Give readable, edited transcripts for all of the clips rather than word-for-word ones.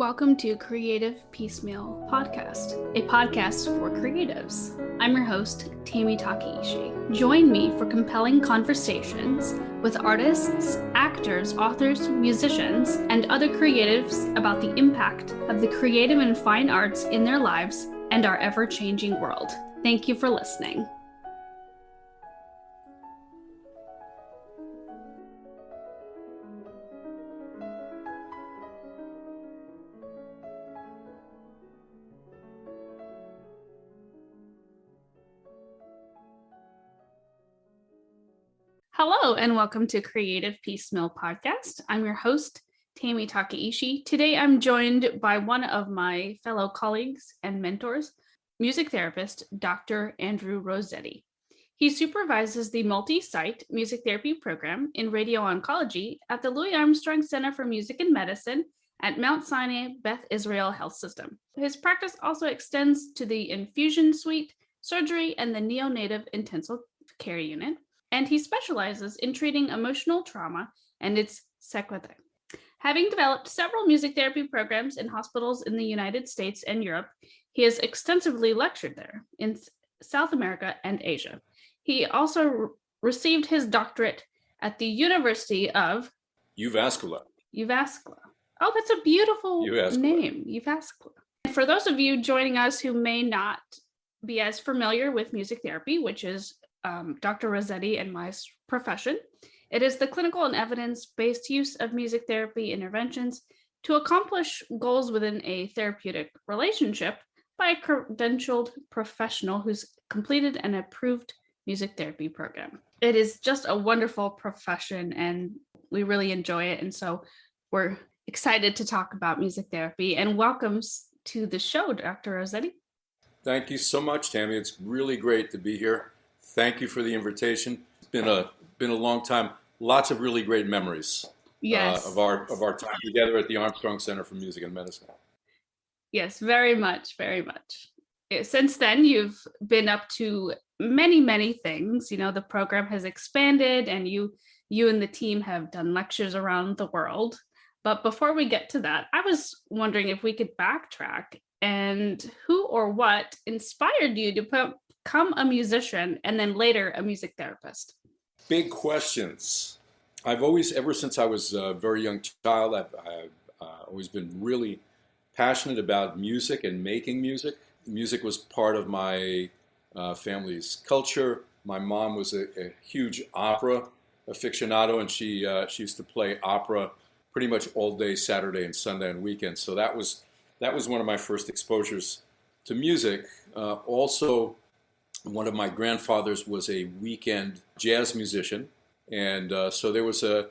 Welcome to Creative Piecemeal Podcast, a podcast for creatives. I'm your host, Tammy Takeishi. Join me for compelling conversations with artists, actors, authors, musicians, and other creatives about the impact of the creative and fine arts in their lives and our ever-changing world. Thank you for listening. Hello, and welcome to Creative Piecemeal Podcast. I'm your host, Tammy Takeishi. Today, I'm joined by one of my fellow colleagues and mentors, music therapist, Dr. Andrew Rossetti. He supervises the multi-site music therapy program in radio-oncology at the Louis Armstrong Center for Music and Medicine at Mount Sinai, Beth Israel Health System. His practice also extends to the infusion suite, surgery, and the neonatal intensive care unit. And he specializes in treating emotional trauma and its sequelae. Having developed several music therapy programs in hospitals in the United States and Europe, he has extensively lectured there in South America and Asia. He also received his doctorate at the University of Jyvaskyla. Oh, that's a beautiful name, Jyvaskyla. For those of you joining us who may not be as familiar with music therapy, which is Dr. Rossetti and my profession. It is the clinical and evidence-based use of music therapy interventions to accomplish goals within a therapeutic relationship by a credentialed professional who's completed an approved music therapy program. It is just a wonderful profession and we really enjoy it. And so we're excited to talk about music therapy, and welcome to the show, Dr. Rossetti. Thank you so much, Tammy. It's really great to be here. Thank you for the invitation. It's been a long time. Lots of really great memories. Yes. Of our time together at the Armstrong Center for Music and Medicine. Yes, very much, very much. Since then, you've been up to many, many things. You know, the program has expanded, and you and the team have done lectures around the world. But before we get to that, I was wondering if we could backtrack and who or what inspired you to become a musician and then later a music therapist? Big questions. I've always, ever since I was a very young child, I've always been really passionate about music and making music. Music was part of my family's culture. My mom was a huge opera aficionado, and she used to play opera pretty much all day, Saturday and Sunday and weekends. So that was one of my first exposures to music. Also, one of my grandfathers was a weekend jazz musician, and so there was a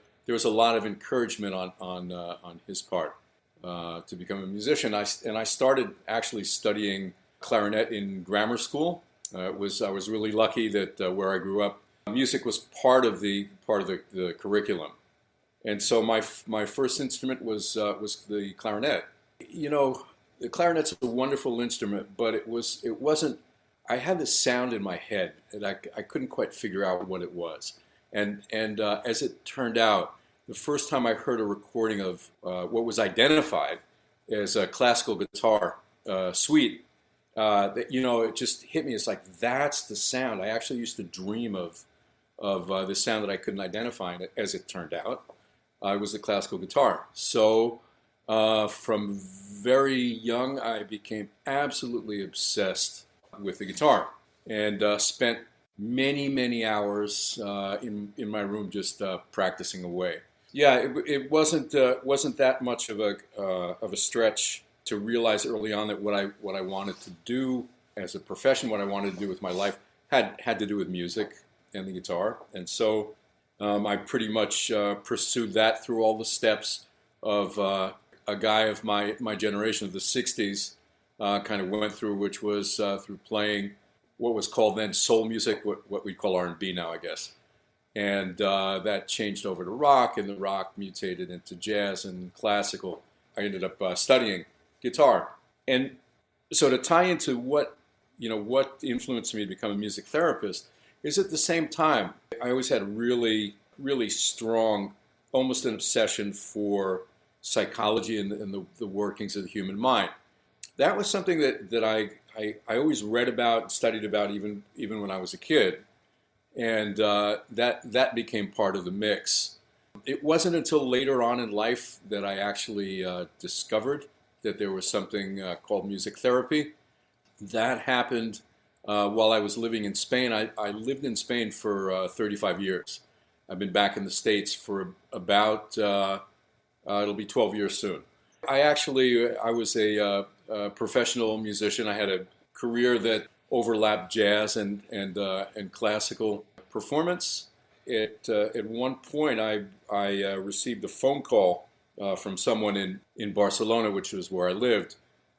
lot of encouragement on his part to become a musician. I started actually studying clarinet in grammar school. I was really lucky that where I grew up, music was part of the curriculum, and so my first instrument was the clarinet. You know, the clarinet's a wonderful instrument, but it wasn't. I had this sound in my head that I couldn't quite figure out what it was. And as it turned out, the first time I heard a recording of what was identified as a classical guitar suite, it just hit me. It's like, that's the sound. I actually used to dream of the sound that I couldn't identify. And as it turned out, it was the classical guitar. So from very young, I became absolutely obsessed with the guitar, and spent many hours in my room just practicing away. Yeah, it wasn't that much of a stretch to realize early on that what I wanted to do as a profession, what I wanted to do with my life, had to do with music and the guitar, and so I pretty much pursued that through all the steps of a guy of my generation of the '60s. Kind of went through, which was through playing what was called then soul music, what we call R&B now, I guess. And that changed over to rock, and the rock mutated into jazz and classical. I ended up studying guitar. And so to tie into what influenced me to become a music therapist is at the same time, I always had a really, really strong, almost an obsession for psychology and the workings of the human mind. That was something that I always read about, studied about, even when I was a kid, and that became part of the mix. It wasn't until later on in life that I actually discovered that there was something called music therapy. That happened while I was living in Spain. I lived in Spain for 35 years. I've been back in the States for about, it'll be 12 years soon. I was a professional musician. I had a career that overlapped jazz and classical performance. At one point, I received a phone call from someone in Barcelona, which was where I lived,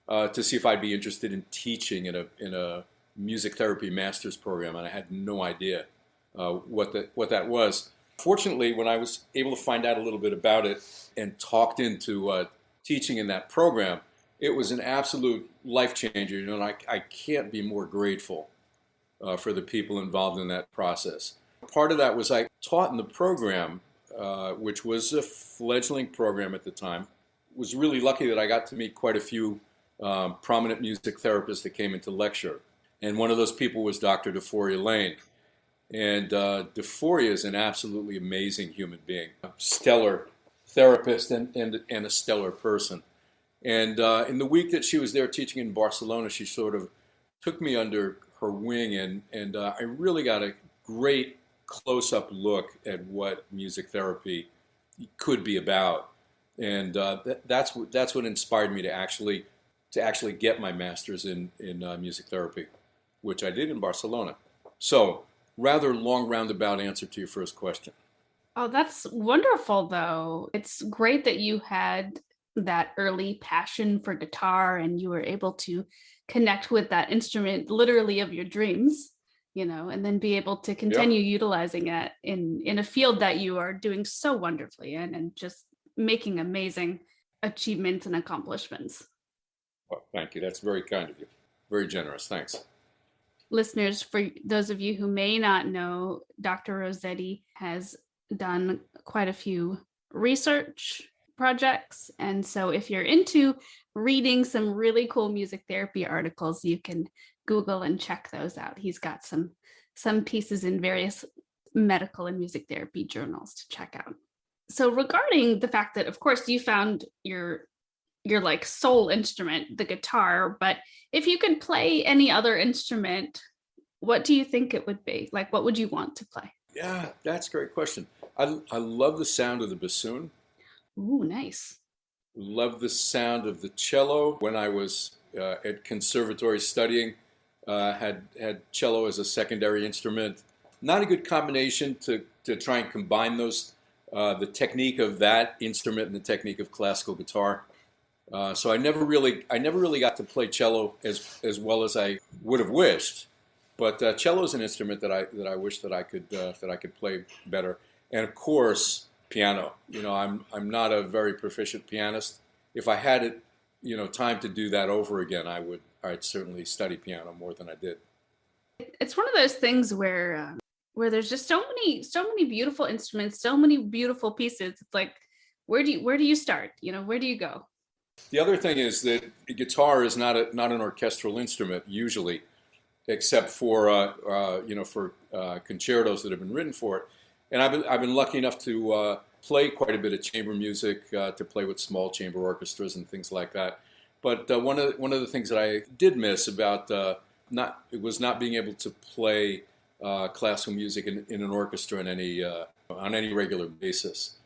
to see if I'd be interested in teaching in a music therapy master's program, and I had no idea what that was. Fortunately, when I was able to find out a little bit about it and talked into teaching in that program, it was an absolute life changer. And I can't be more grateful for the people involved in that process. Part of that was I taught in the program, which was a fledgling program at the time. Was really lucky that I got to meet quite a few prominent music therapists that came into lecture. And one of those people was Dr. DeForia Lane. And DeForia is an absolutely amazing human being, a stellar therapist and a stellar person. And in the week that she was there teaching in Barcelona, she sort of took me under her wing, and I really got a great close-up look at what music therapy could be about. And that's what inspired me to actually get my master's in music therapy, which I did in Barcelona. So, rather long roundabout answer to your first question. Oh, that's wonderful, though. It's great that you had that early passion for guitar and you were able to connect with that instrument literally of your dreams, and then be able to continue utilizing it in a field that you are doing so wonderfully in and just making amazing achievements and accomplishments. Well, thank you. That's very kind of you. Very generous. Thanks. Listeners, for those of you who may not know, Dr. Rossetti has done quite a few research projects. And so if you're into reading some really cool music therapy articles, you can Google and check those out. He's got some pieces in various medical and music therapy journals to check out. So regarding the fact that, of course, you found your like soul instrument, the guitar, but if you could play any other instrument, what do you think it would be? Like, what would you want to play? Yeah, that's a great question. I love the sound of the bassoon. Ooh, nice. Love the sound of the cello. When I was at conservatory studying, had cello as a secondary instrument. Not a good combination to try and combine those, the technique of that instrument and the technique of classical guitar. So I never really got to play cello as well as I would have wished. But cello is an instrument that I wish that I could play better. And of course, piano. I'm not a very proficient pianist. If I had it, time to do that over again, I'd certainly study piano more than I did. It's one of those things where there's just so many beautiful instruments, so many beautiful pieces. It's like, where do you start? Where do you go? The other thing is that the guitar is not an orchestral instrument usually, except for concertos that have been written for it. And I've been lucky enough to play quite a bit of chamber music, to play with small chamber orchestras and things like that. But one of the things that I did miss about not being able to play classical music in an orchestra on any regular basis.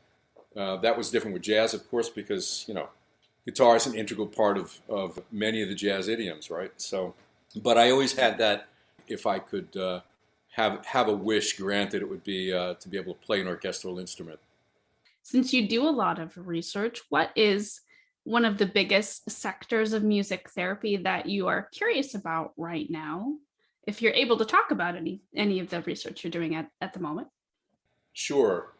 That was different with jazz, of course, because guitar is an integral part of many of the jazz idioms, right? So, but I always had that. If I could have a wish granted, it would be to be able to play an orchestral instrument. Since you do a lot of research, what is one of the biggest sectors of music therapy that you are curious about right now? If you're able to talk about any of the research you're doing at the moment. Sure.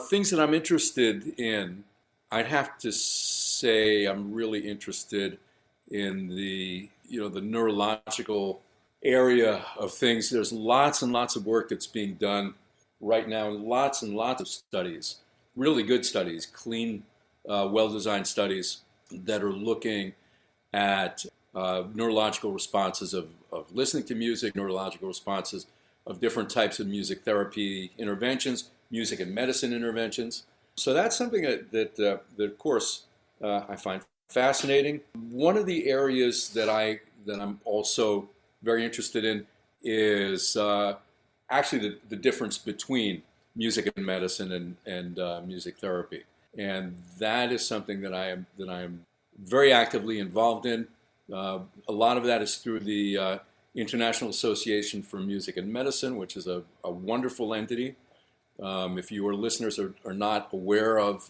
Things that I'm interested in, I'd have to say I'm really interested in the neurological area of things. There's lots and lots of work that's being done right now, and lots of studies, really good studies, clean well-designed studies that are looking at neurological responses of listening to music, neurological responses of different types of music therapy interventions, music and medicine interventions. So that's something that of course, I find fascinating. One of the areas that I'm also very interested in is actually the difference between music and medicine and music therapy, and that is something that I am very actively involved in. A lot of that is through the International Association for Music and Medicine, which is a wonderful entity. If your listeners are not aware of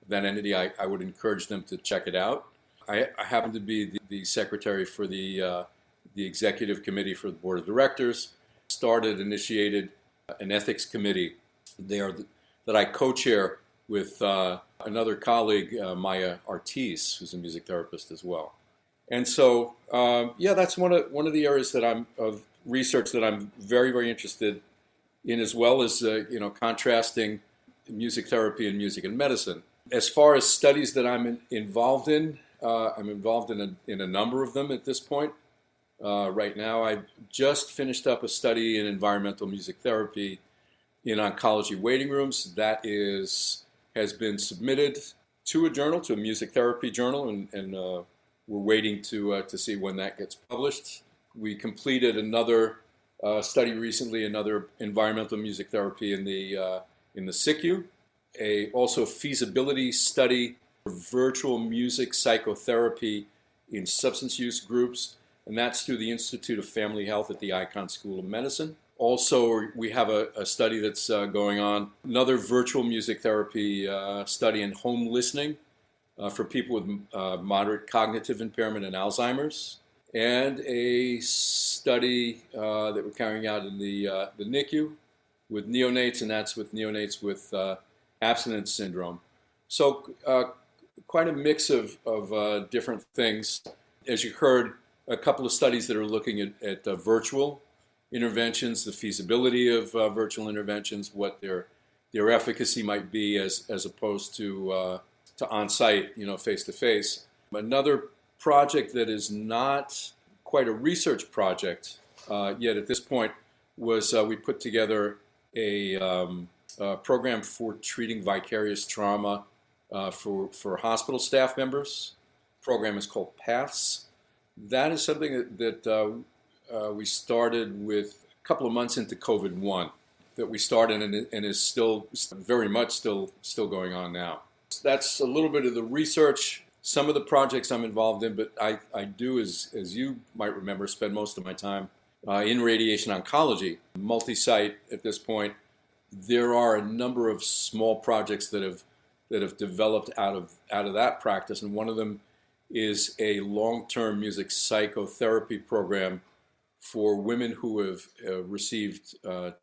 that entity, I would encourage them to check it out. I happen to be the secretary for the executive committee for the board of directors. Initiated an ethics committee there that I co-chair with another colleague, Maya Artis, who's a music therapist as well. And so, that's one of the areas of research that I'm very, very interested in, as well as contrasting music therapy and music and medicine. As far as studies that I'm involved in, I'm involved in a number of them at this point. Right now, I just finished up a study in environmental music therapy in oncology waiting rooms. That has been submitted to a music therapy journal, and we're waiting to see when that gets published. We completed another study recently, another environmental music therapy in the SICU, also feasibility study for virtual music psychotherapy in substance use groups, and that's through the Institute of Family Health at the Icahn School of Medicine. Also, we have a study that's going on, another virtual music therapy study in home listening for people with moderate cognitive impairment and Alzheimer's, and a study that we're carrying out in the NICU with neonates, and that's with neonates with abstinence syndrome. So quite a mix of different things. As you heard, a couple of studies that are looking at virtual interventions, the feasibility of virtual interventions, what their efficacy might be as opposed to on-site, face-to-face. Another project that is not quite a research project yet at this point was we put together a program for treating vicarious trauma for hospital staff members. The program is called PATHS. That is something that we started with a couple of months into COVID-1, that we started and is still very much still going on now. So that's a little bit of the research, some of the projects I'm involved in, but I do, as you might remember, spend most of my time in radiation oncology, multi-site at this point. There are a number of small projects that have developed out of that practice, and one of them is a long-term music psychotherapy program for women who have received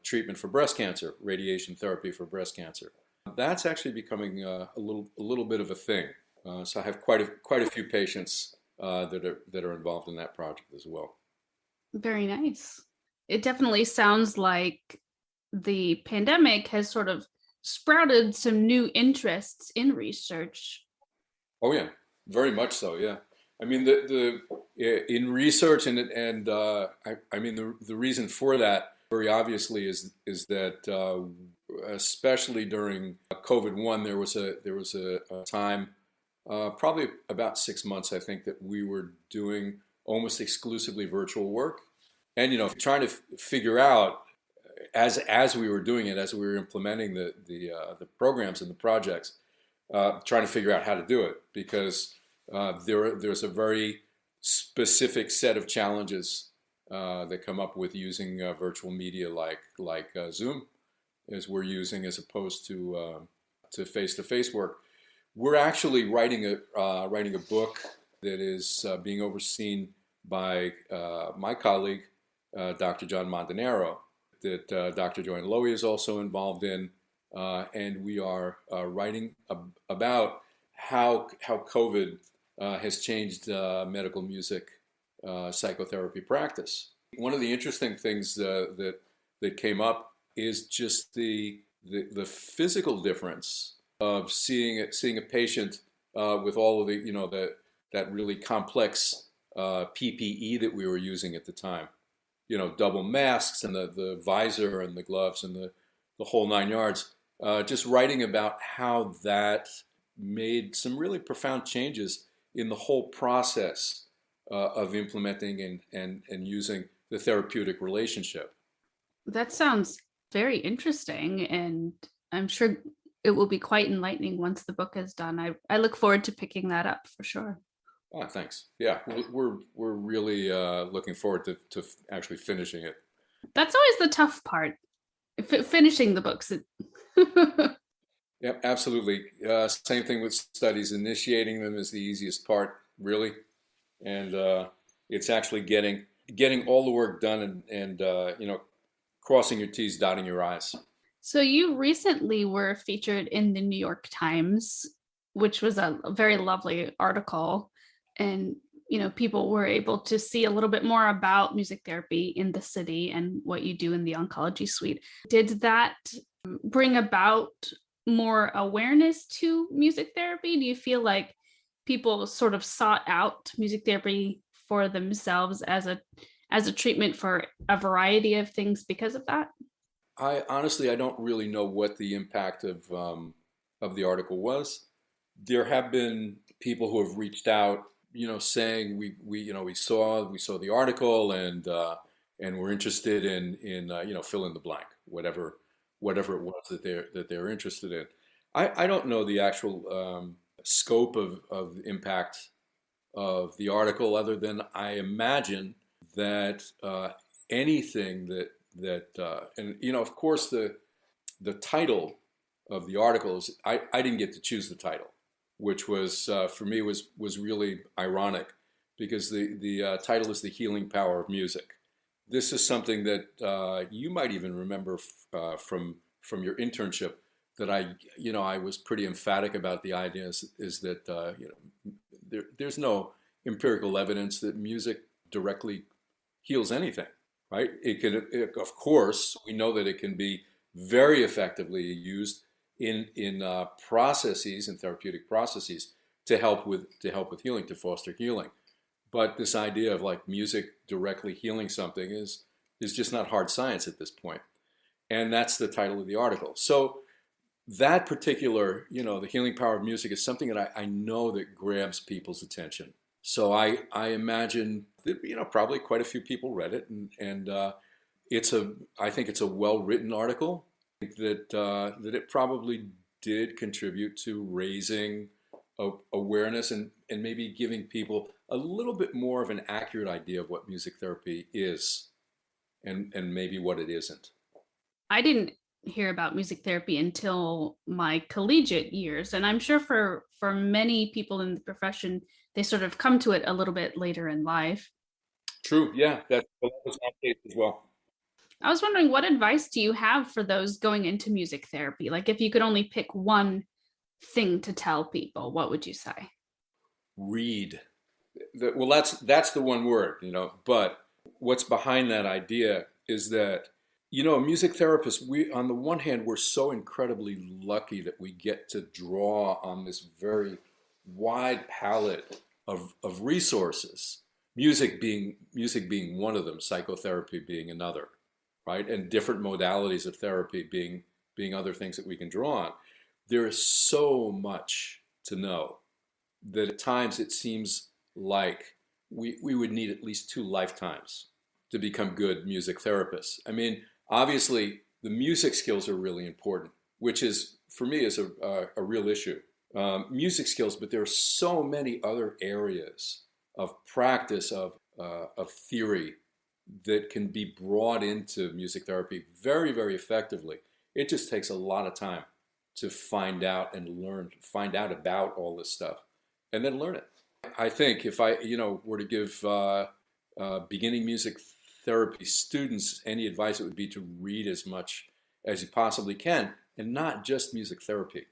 treatment for breast cancer, radiation therapy for breast cancer. That's actually becoming a little bit of a thing. So I have quite a few patients that are involved in that project as well. Very nice. It definitely sounds like the pandemic has sort of sprouted some new interests in research. Oh yeah, very much so. Yeah, I mean in research and I mean the reason for that very obviously is that especially during COVID-1 there was a time probably about 6 months, I think, that we were doing almost exclusively virtual work, and trying to figure out as we were doing it, as we were implementing the programs and the projects, trying to figure out how to do it, because there's a very specific set of challenges that come up with using virtual media like Zoom, as we're using, as opposed to face-to-face work. We're actually writing a book that is being overseen by my colleague, Dr. John Montanaro, that Dr. Joanne Lowy is also involved in, and we are writing about how COVID has changed medical music psychotherapy practice. One of the interesting things that came up is just the physical difference of seeing a patient with all of the that really complex PPE that we were using at the time. Double masks and the visor and the gloves and the whole nine yards. Just writing about how that made some really profound changes in the whole process of implementing and using the therapeutic relationship. That sounds very interesting, and I'm sure it will be quite enlightening once the book is done. I look forward to picking that up for sure. Oh, thanks. Yeah, we're really looking forward to actually finishing it. That's always the tough part, finishing the books. Yeah, absolutely. Same thing with studies. Initiating them is the easiest part, really, and it's actually getting all the work done and crossing your T's, dotting your I's. So you recently were featured in the New York Times, which was a very lovely article, and people were able to see a little bit more about music therapy in the city and what you do in the oncology suite. Did that bring about more awareness to music therapy? Do you feel like people sort of sought out music therapy for themselves as a treatment for a variety of things because of that? I honestly, I don't really know what the impact of the article was. There have been people who have reached out, saying we saw the article and we're interested in fill in the blank, whatever it was that they're interested in. I don't know the actual scope of the impact of the article, other than I imagine that anything and of course the title of the article is I didn't get to choose the title, which was for me was really ironic, because the title is The Healing Power of Music. This is something that you might even remember from your internship, that I was pretty emphatic about. The idea is that there's no empirical evidence that music directly heals anything, right? Of course, we know that it can be very effectively used in processes and therapeutic processes to help with healing, to foster healing. But this idea of like music directly healing something is just not hard science at this point. And that's the title of the article. So that particular, the healing power of music is something that I know that grabs people's attention. So I imagine that, probably quite a few people read it, and I think it's a well-written article. I think that it probably did contribute to raising awareness and maybe giving people a little bit more of an accurate idea of what music therapy is and maybe what it isn't. I didn't hear about music therapy until my collegiate years, and I'm sure for many people in the profession, they sort of come to it a little bit later in life. True, yeah, that was my case as well. I was wondering, what advice do you have for those going into music therapy? Like, if you could only pick one thing to tell people, what would you say? Read. Well, that's the one word, but what's behind that idea is that, a music therapist, on the one hand, we're so incredibly lucky that we get to draw on this very wide palette of resources, music being one of them, psychotherapy being another, right? And different modalities of therapy being other things that we can draw on. There is so much to know that at times it seems like we would need at least 2 lifetimes to become good music therapists. I mean, obviously, the music skills are really important, which is, for me, is a real issue. Music skills, but there are so many other areas of practice, of theory, that can be brought into music therapy very, very effectively. It just takes a lot of time to find out and find out about all this stuff, and then learn it. I think if I, were to give beginning music therapy students any advice, it would be to read as much as you possibly can, and not just music therapy,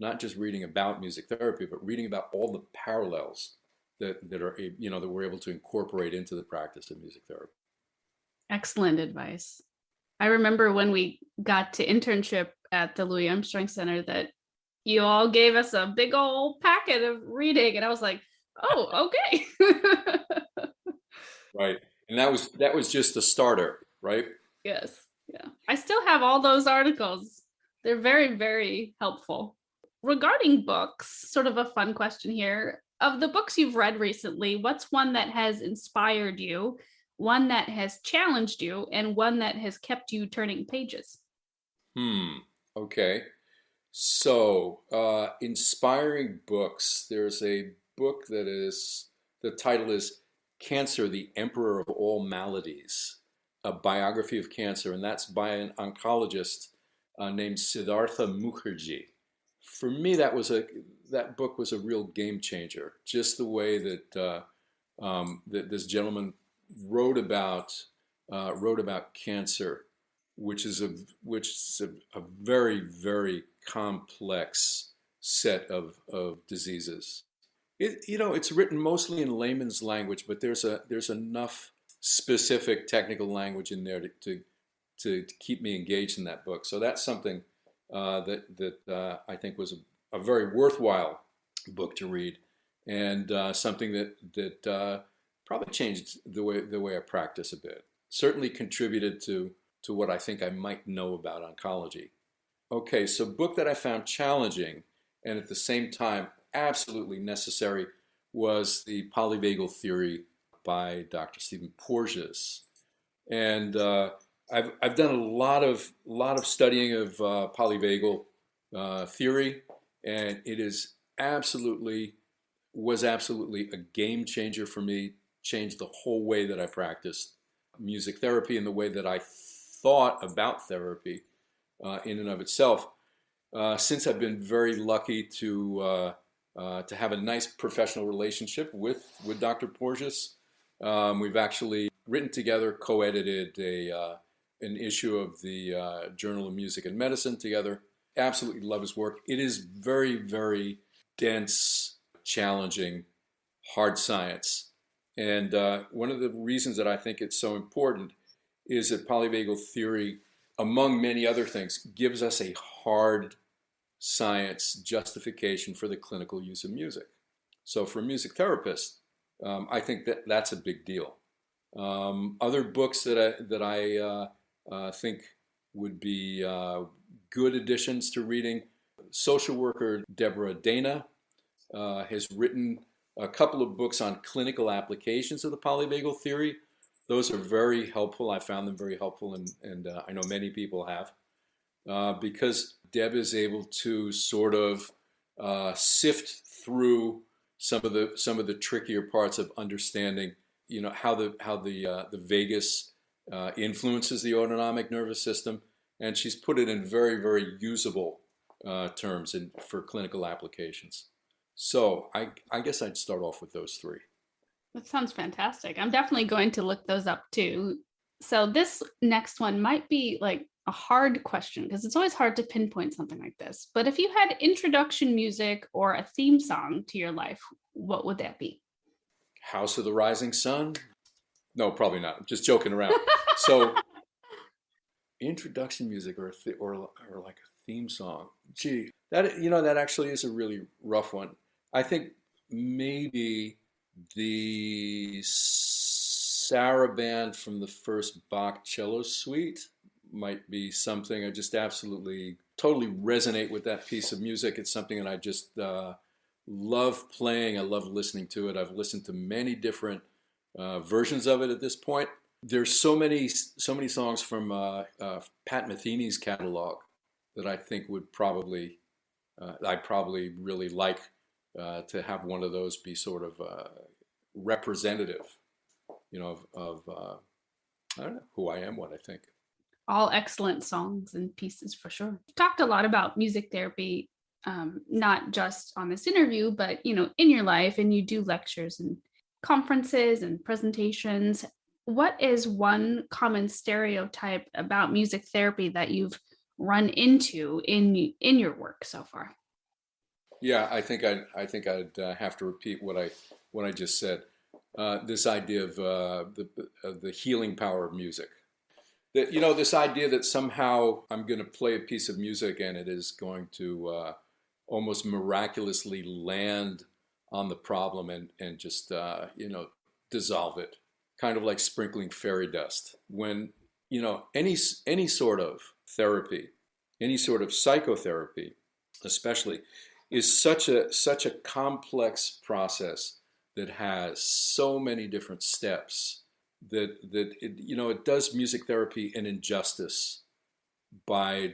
not just reading about music therapy, but reading about all the parallels that are, that we're able to incorporate into the practice of music therapy. Excellent advice. I remember when we got to internship at the Louis Armstrong Center that you all gave us a big old packet of reading, and I was like, oh, okay. Right. And that was just the starter, right? Yes. Yeah. I still have all those articles. They're very, very helpful. Regarding books, sort of a fun question here. Of the books you've read recently, what's one that has inspired you, one that has challenged you, and one that has kept you turning pages? Hmm. Okay. So, inspiring books. There's a book that is, the title is Cancer, the Emperor of All Maladies, a biography of cancer, and that's by an oncologist named Siddhartha Mukherjee. For me, that book was a real game changer. Just the way that this gentleman wrote about wrote about cancer, which is a very very complex set of diseases. It's written mostly in layman's language, but there's enough specific technical language in there to keep me engaged in that book. So that's something that I think was a very worthwhile book to read, and something that probably changed the way I practice a bit. Certainly contributed to what I think I might know about oncology. Okay, so book that I found challenging and at the same time absolutely necessary was the polyvagal theory by Dr. Stephen Porges. And I've done a lot of studying of polyvagal theory, and it is absolutely was absolutely a game changer for me. Changed the whole way that I practiced music therapy and the way that I thought about therapy in and of itself. Since I've been very lucky to have a nice professional relationship with Dr. Porges, we've actually written together, co-edited an issue of the Journal of Music and Medicine together. Absolutely love his work. It is very, very dense, challenging, hard science. And one of the reasons that I think it's so important is that polyvagal theory, among many other things, gives us a hard science justification for the clinical use of music. So for a music therapist, I think that's a big deal. Other books that I think would be good additions to reading. Social worker Deborah Dana has written a couple of books on clinical applications of the polyvagal theory. Those are very helpful. I found them very helpful, and I know many people have, because Deb is able to sort of sift through some of the trickier parts of understanding, how the vagus influences the autonomic nervous system, and she's put it in very, very usable terms for clinical applications. So I guess I'd start off with those three. That sounds fantastic. I'm definitely going to look those up too. So this next one might be like a hard question because it's always hard to pinpoint something like this. But if you had introduction music or a theme song to your life, what would that be? House of the Rising Sun? No, probably not. I'm just joking around. So introduction music or like a theme song. Gee, that actually is a really rough one. I think maybe the Saraband from the first Bach cello suite might be something. I just absolutely, totally resonate with that piece of music. It's something that I just love playing. I love listening to it. I've listened to many different versions of it at this point. There's so many songs from Pat Metheny's catalog that I think would probably, I probably really like to have one of those be sort of representative, of I don't know, who I am, what I think. All excellent songs and pieces for sure. We've talked a lot about music therapy, not just on this interview, but in your life, and you do lectures and conferences and presentations. What is one common stereotype about music therapy that you've run into in your work so far? Yeah, I think I'd have to repeat what I just said. This idea of the healing power of music. That this idea that somehow I'm going to play a piece of music and it is going to almost miraculously land on the problem and just, dissolve it, kind of like sprinkling fairy dust. When, any sort of therapy, any sort of psychotherapy, especially, is such a complex process that has so many different steps it does music therapy an injustice by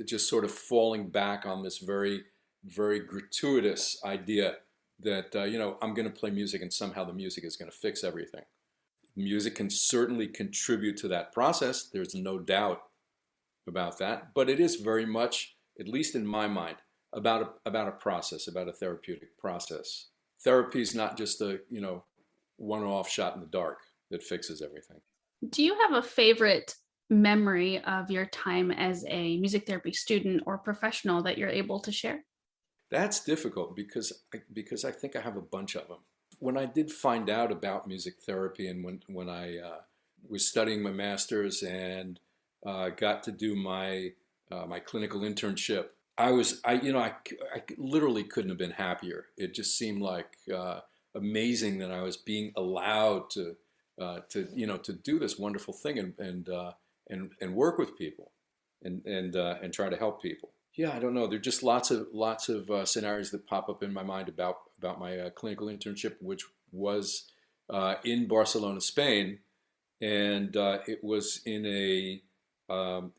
just sort of falling back on this very, very gratuitous idea that I'm going to play music and somehow the music is going to fix everything. Music can certainly contribute to that process. There's no doubt about that, but it is very much, at least in my mind, about a process, about a therapeutic process. Therapy is not just a one-off shot in the dark that fixes everything. Do you have a favorite memory of your time as a music therapy student or professional that you're able to share? That's difficult because I think I have a bunch of them. When I did find out about music therapy and when I was studying my master's and got to do my clinical internship, I literally couldn't have been happier. It just seemed like amazing that I was being allowed to do this wonderful thing and work with people and try to help people. Yeah, I don't know. There are just lots of scenarios that pop up in my mind about my clinical internship, which was in Barcelona, Spain, and it was in a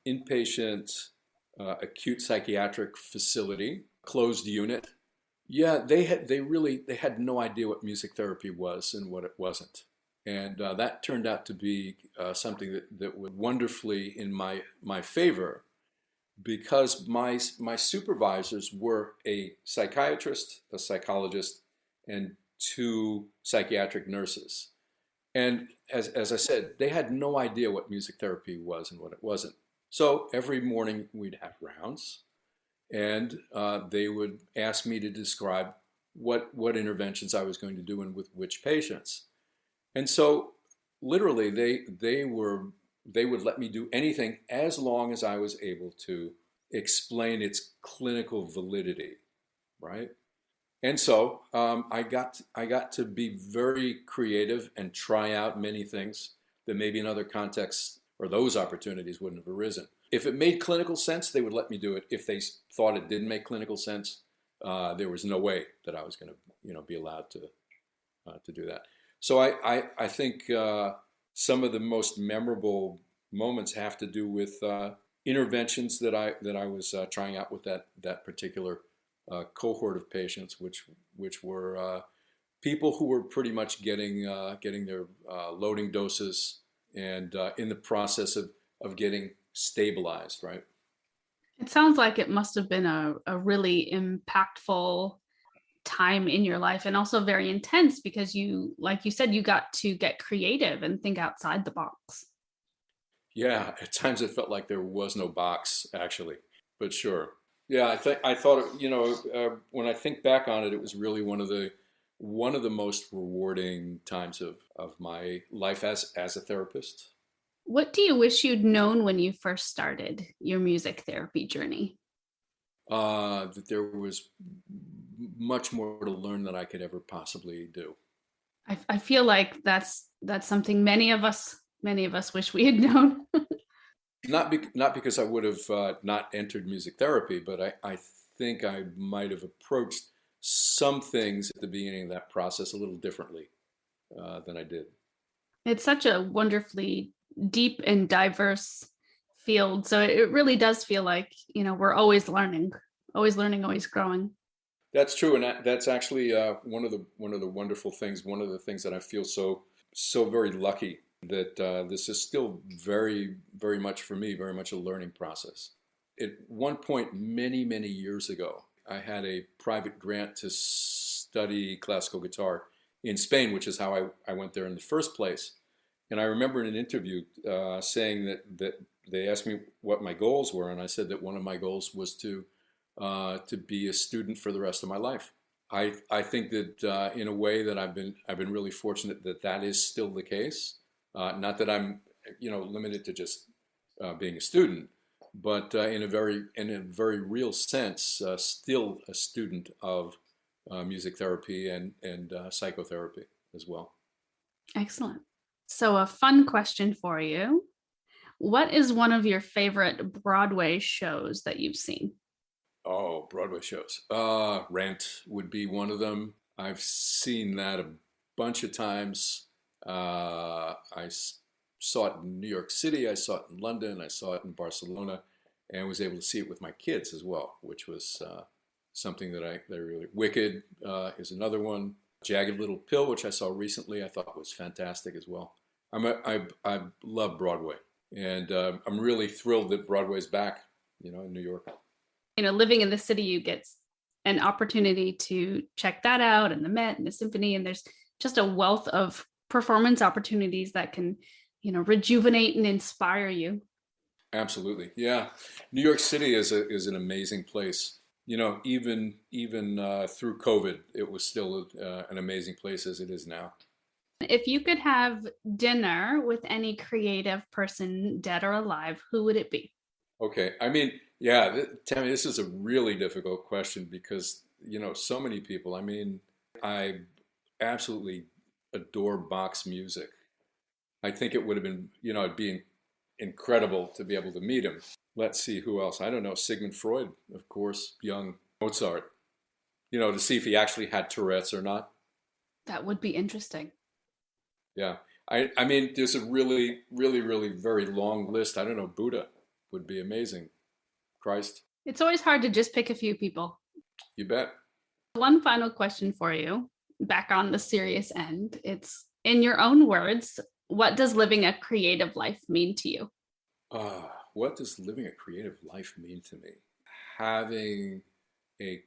inpatient acute psychiatric facility, closed unit. Yeah, they had no idea what music therapy was and what it wasn't. And that turned out to be something that was wonderfully in my favor, because my supervisors were a psychiatrist, a psychologist, and two psychiatric nurses. And as I said, they had no idea what music therapy was and what it wasn't. So every morning we'd have rounds, and they would ask me to describe what interventions I was going to do and with which patients. And so literally they would let me do anything as long as I was able to explain its clinical validity, right? And so I got to be very creative and try out many things that maybe in other contexts or those opportunities wouldn't have arisen. If it made clinical sense, they would let me do it. If they thought it didn't make clinical sense, there was no way that I was going to be allowed to do that. So I think some of the most memorable moments have to do with interventions that I was trying out with that particular cohort of patients, which were people who were pretty much getting their loading doses and in the process of getting stabilized, right? It sounds like it must have been a really impactful time in your life, and also very intense because you, like you said, you got to get creative and think outside the box. Yeah, at times it felt like there was no box, actually, but sure. Yeah, I thought when I think back on it, it was really one of the most rewarding times of my life as a therapist. What do you wish you'd known when you first started your music therapy journey? That there was much more to learn than I could ever possibly do. I feel like that's something many of us wish we had known. Not because I would have not entered music therapy, but I think I might have approached some things at the beginning of that process a little differently than I did. It's such a wonderfully deep and diverse field, so it really does feel like we're always learning, always growing. That's true, and that's actually one of the wonderful things. One of the things that I feel so very lucky that this is still very, very much for me, very much a learning process. At one point, many, many years ago, I had a private grant to study classical guitar in Spain, which is how I went there in the first place. And I remember in an interview saying that they asked me what my goals were, and I said that one of my goals was to be a student for the rest of my life. I think that in a way that I've been really fortunate that is still the case. Not that I'm limited to just being a student, but in a very real sense, still a student of music therapy and psychotherapy as well. Excellent. So, a fun question for you. What is one of your favorite Broadway shows that you've seen? Oh, Broadway shows. Rent would be one of them. I've seen that a bunch of times. Saw it in New York City. I saw it in London. I saw it in Barcelona, and was able to see it with my kids as well, which was something that I really. Wicked is another one. Jagged Little Pill, which I saw recently, I thought was fantastic as well. I love Broadway, and I'm really thrilled that Broadway's back, in New York. Living in the city, you get an opportunity to check that out, and the Met and the Symphony, and there's just a wealth of performance opportunities that can, rejuvenate and inspire you. Absolutely, yeah. New York City is an amazing place. Even through COVID, it was still an amazing place as it is now. If you could have dinner with any creative person, dead or alive, who would it be? Okay, I mean, yeah, Tammy, this is a really difficult question because, so many people. I mean, I absolutely adore Bach's music. I think it would have been, it'd be incredible to be able to meet him. Let's see who else. I don't know. Sigmund Freud, of course, young Mozart, to see if he actually had Tourette's or not. That would be interesting. Yeah. I mean, there's a really, really, really very long list. I don't know. Buddha would be amazing. Christ. It's always hard to just pick a few people. You bet. One final question for you, back on the serious end. It's in your own words, what does living a creative life mean to you? What does living a creative life mean to me? Having a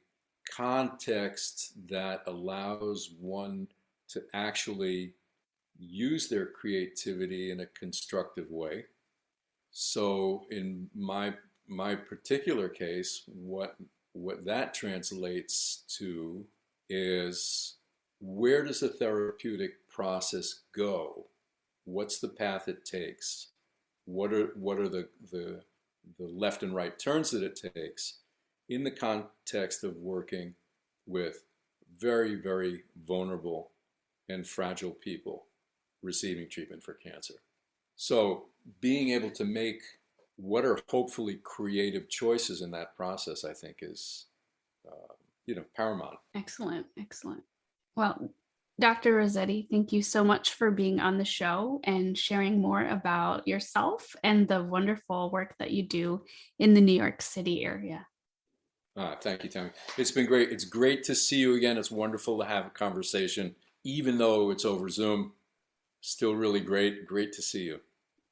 context that allows one to actually use their creativity in a constructive way. So in my particular case, what that translates to is, where does the therapeutic process go? What's the path it takes? What are the left and right turns that it takes in the context of working with very, very vulnerable and fragile people receiving treatment for cancer? So being able to make what are hopefully creative choices in that process, I think, is paramount. Excellent. Well, Dr. Rossetti, thank you so much for being on the show and sharing more about yourself and the wonderful work that you do in the New York City area. Thank you, Tammy. It's been great. It's great to see you again. It's wonderful to have a conversation, even though it's over Zoom. Still really great. Great to see you.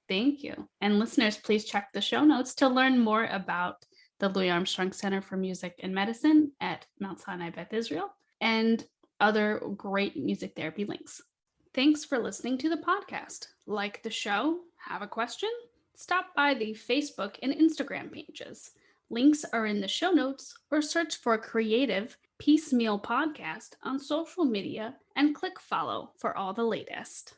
Thank you. And listeners, please check the show notes to learn more about the Louis Armstrong Center for Music and Medicine at Mount Sinai, Beth, Israel, and other great music therapy links. Thanks for listening to the podcast. Like the show? Have a question? Stop by the Facebook and Instagram pages. Links are in the show notes, or search for Creative Piecemeal Podcast on social media and click follow for all the latest.